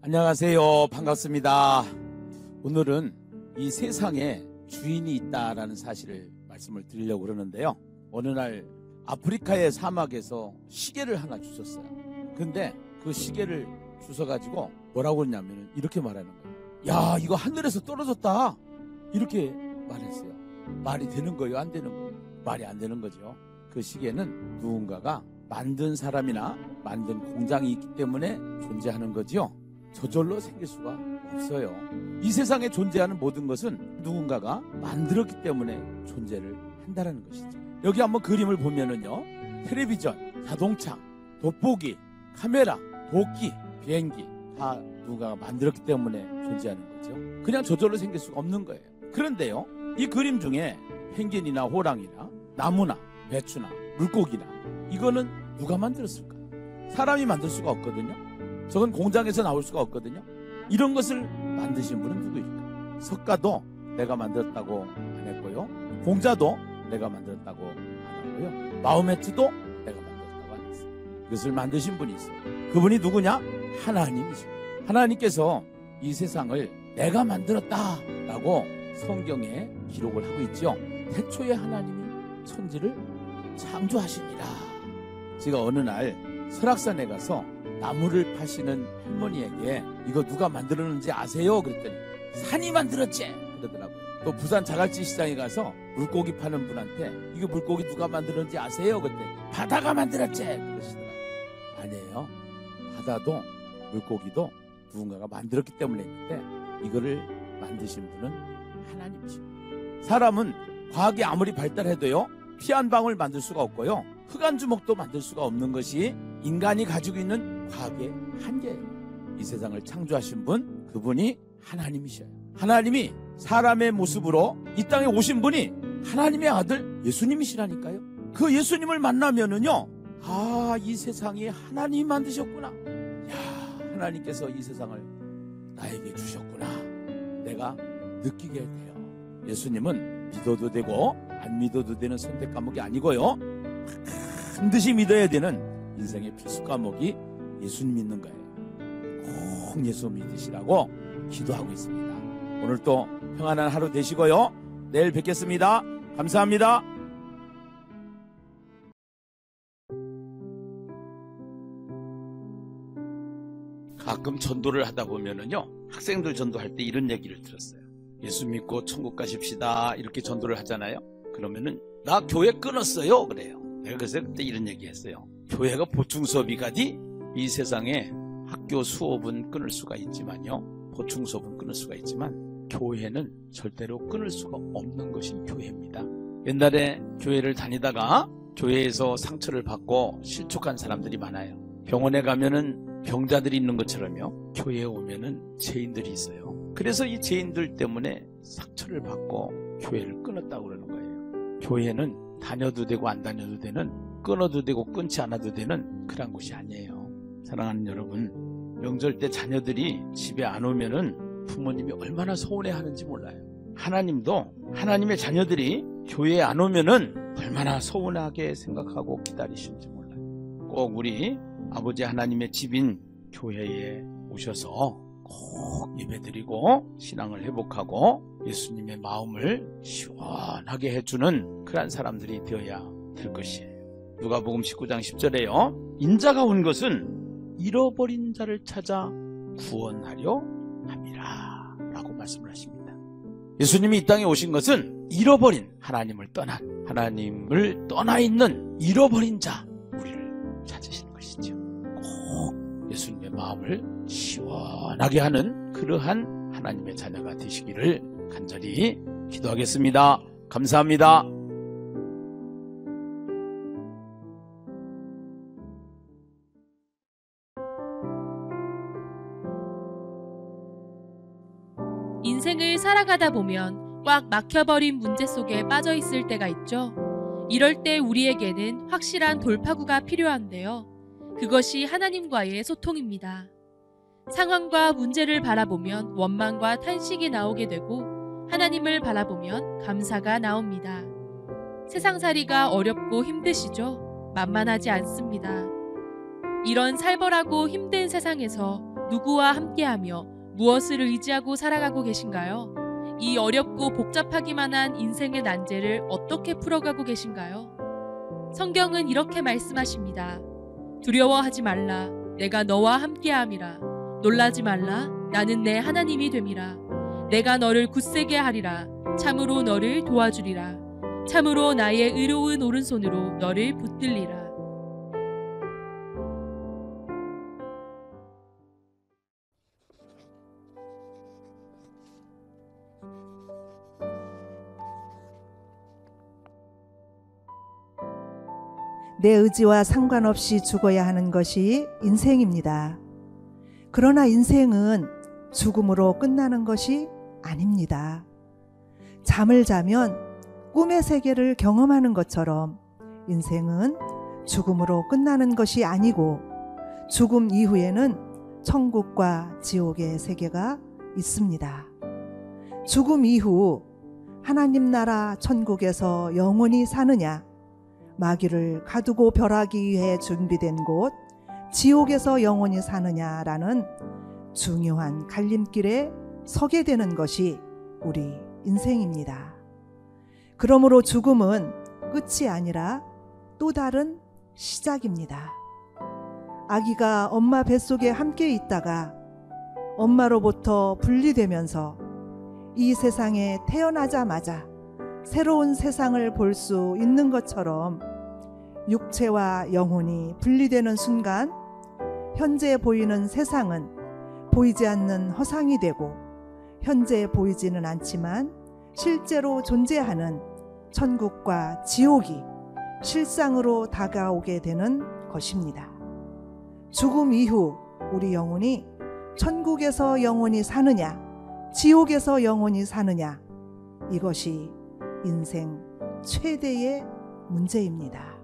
안녕하세요. 반갑습니다. 오늘은 이 세상에 주인이 있다라는 사실을 말씀을 드리려고 그러는데요. 어느 날 아프리카의 사막에서 시계를 하나 주셨어요. 근데 그 시계를 주셔가지고 뭐라고 했냐면 이렇게 말하는 거예요. 야, 이거 하늘에서 떨어졌다. 이렇게 말했어요. 말이 되는 거예요? 안 되는 거예요? 말이 안 되는 거죠. 그 시계는 누군가가 만든 사람이나 만든 공장이 있기 때문에 존재하는 거죠. 저절로 생길 수가 없어요. 이 세상에 존재하는 모든 것은 누군가가 만들었기 때문에 존재를 한다는 것이죠. 여기 한번 그림을 보면은요, 텔레비전, 자동차, 돋보기, 카메라, 도끼, 비행기 다 누군가가 만들었기 때문에 존재하는 거죠. 그냥 저절로 생길 수가 없는 거예요. 그런데요, 이 그림 중에 펭귄이나 호랑이나 나무나 배추나 물고기나 이거는 누가 만들었을까? 사람이 만들 수가 없거든요. 저건 공장에서 나올 수가 없거든요. 이런 것을 만드신 분은 누구일까? 석가도 내가 만들었다고 안 했고요. 공자도 내가 만들었다고 안 하고요. 마호메트도 내가 만들었다고 안 했어요. 이것을 만드신 분이 있어요. 그분이 누구냐? 하나님이죠. 하나님께서 이 세상을 내가 만들었다라고 성경에 기록을 하고 있죠. 태초에 하나님이 천지를 창조하시니라. 제가 어느 날 설악산에 가서 나무를 파시는 할머니에게 이거 누가 만들었는지 아세요? 그랬더니 산이 만들었지 그러더라고요. 또 부산 자갈치 시장에 가서 물고기 파는 분한테 이거 물고기 누가 만들었는지 아세요? 그랬더니 바다가 만들었지 그러시더라고요. 아니에요. 바다도 물고기도 누군가가 만들었기 때문에 있는데 이거를 만드신 분은 하나님이십니다. 사람은 과학이 아무리 발달해도요, 피 한 방울 만들 수가 없고요, 흙 한 주먹도 만들 수가 없는 것이 인간이 가지고 있는 과학의 한계예요. 이 세상을 창조하신 분, 그분이 하나님이셔요. 하나님이 사람의 모습으로 이 땅에 오신 분이 하나님의 아들 예수님이시라니까요. 그 예수님을 만나면은요, 아, 이 세상이 하나님이 만드셨구나. 야, 하나님께서 이 세상을 나에게 주셨구나. 내가 느끼게 돼요. 예수님은 믿어도 되고 안 믿어도 되는 선택 과목이 아니고요, 반드시 믿어야 되는 인생의 필수 과목이 예수님 믿는 거예요. 꼭 예수 믿으시라고 기도하고 있습니다. 오늘 또 평안한 하루 되시고요. 내일 뵙겠습니다. 감사합니다. 가끔 전도를 하다 보면은요, 학생들 전도할 때 이런 얘기를 들었어요. 예수 믿고 천국 가십시다 이렇게 전도를 하잖아요. 그러면은 나 교회 끊었어요 그래요. 내가 그래서 그때 이런 얘기 했어요. 교회가 보충 수업이 가디? 이 세상에 학교 수업은 끊을 수가 있지만요, 보충 수업은 끊을 수가 있지만 교회는 절대로 끊을 수가 없는 것이 교회입니다. 옛날에 교회를 다니다가 교회에서 상처를 받고 실족한 사람들이 많아요. 병원에 가면은 병자들이 있는 것처럼요, 교회에 오면은 죄인들이 있어요. 그래서 이 죄인들 때문에 상처를 받고 교회를 끊었다고 그러는 거예요. 교회는 다녀도 되고 안 다녀도 되는, 끊어도 되고 끊지 않아도 되는 그런 곳이 아니에요. 사랑하는 여러분, 명절 때 자녀들이 집에 안 오면은 부모님이 얼마나 서운해하는지 몰라요. 하나님도 하나님의 자녀들이 교회에 안 오면은 얼마나 서운하게 생각하고 기다리시는지 몰라요. 꼭 우리 아버지 하나님의 집인 교회에 오셔서 꼭 예배드리고 신앙을 회복하고 예수님의 마음을 시원하게 해주는 그런 사람들이 되어야 될 것이에요. 누가복음 19장 10절에요. 인자가 온 것은 잃어버린 자를 찾아 구원하려 함이라 라고 말씀을 하십니다. 예수님이 이 땅에 오신 것은 잃어버린, 하나님을 떠나 있는 잃어버린 자, 우리를 찾으시는 것이죠. 꼭 예수님의 마음을 시원하게 하는 그러한 하나님의 자녀가 되시기를 간절히 기도하겠습니다. 감사합니다. 인생을 살아가다 보면 꽉 막혀버린 문제 속에 빠져 있을 때가 있죠. 이럴 때 우리에게는 확실한 돌파구가 필요한데요. 그것이 하나님과의 소통입니다. 상황과 문제를 바라보면 원망과 탄식이 나오게 되고 하나님을 바라보면 감사가 나옵니다. 세상살이가 어렵고 힘드시죠? 만만하지 않습니다. 이런 살벌하고 힘든 세상에서 누구와 함께하며 무엇을 의지하고 살아가고 계신가요? 이 어렵고 복잡하기만 한 인생의 난제를 어떻게 풀어가고 계신가요? 성경은 이렇게 말씀하십니다. 두려워하지 말라. 내가 너와 함께함이라. 놀라지 말라. 나는 내 하나님이 됨이라. 내가 너를 굳세게 하리라. 참으로 너를 도와주리라. 참으로 나의 의로운 오른손으로 너를 붙들리라. 내 의지와 상관없이 죽어야 하는 것이 인생입니다. 그러나 인생은 죽음으로 끝나는 것이 아닙니다. 잠을 자면 꿈의 세계를 경험하는 것처럼 인생은 죽음으로 끝나는 것이 아니고 죽음 이후에는 천국과 지옥의 세계가 있습니다. 죽음 이후 하나님 나라 천국에서 영원히 사느냐, 마귀를 가두고 멸하기 위해 준비된 곳 지옥에서 영원히 사느냐라는 중요한 갈림길에 서게 되는 것이 우리 인생입니다. 그러므로 죽음은 끝이 아니라 또 다른 시작입니다. 아기가 엄마 뱃속에 함께 있다가 엄마로부터 분리되면서 이 세상에 태어나자마자 새로운 세상을 볼 수 있는 것처럼 육체와 영혼이 분리되는 순간 현재 보이는 세상은 보이지 않는 허상이 되고 현재 보이지는 않지만 실제로 존재하는 천국과 지옥이 실상으로 다가오게 되는 것입니다. 죽음 이후 우리 영혼이 천국에서 영원히 사느냐, 지옥에서 영원히 사느냐, 이것이 인생 최대의 문제입니다.